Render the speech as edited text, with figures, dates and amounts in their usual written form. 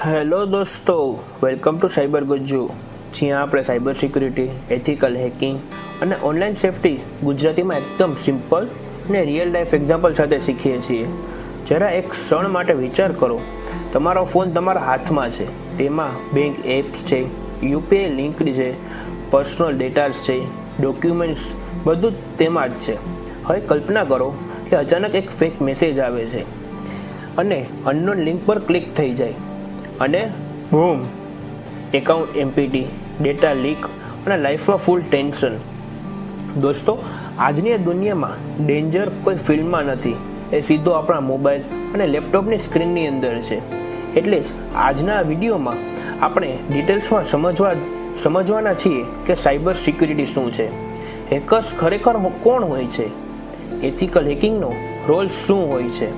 Hello દોસ્તો, welcome to cyber Gujju. જ્યાં આપણે સાયબર સિક્યુરિટી, એથિકલ હેકિંગ અને ઓનલાઈન સેફટી ગુજરાતીમાં એકદમ સિમ્પલ અને રિયલ લાઈફ એક્ઝામ્પલ સાથે શીખીએ છીએ. જરા એક ક્ષણ માટે વિચાર કરો, તમારો ફોન તમારા હાથમાં છે, તેમાં બેંક એપ્સ છે, યુપીઆઈ લિંક્ડ છે, પર્સનલ ડેટાસ છે, ડોક્યુમેન્ટ્સ, બધું જ તેમાં જ છે. હવે કલ્પના કરો કે અચાનક એક ફેક મેસેજ આવે છે અને અનનોન લિંક પર ક્લિક થઈ જાય અને બૂમ, એકાઉન્ટ એમ્પ્ટી, ડેટા લીક અને લાઈફમાં ફૂલ ટેન્શન. દોસ્તો, આજની આ દુનિયામાં ડેન્જર કોઈ ફિલ્મમાં નથી, એ સીધો આપણા મોબાઈલ અને લેપટોપની સ્ક્રીનની અંદર છે. એટલે જ આજના વિડીયોમાં આપણે ડિટેલ્સમાં સમજવાના છીએ કે સાયબર સિક્યુરિટી શું છે, હેકર્સ ખરેખર કોણ હોય છે, એથિકલ હેકિંગનો રોલ શું હોય છે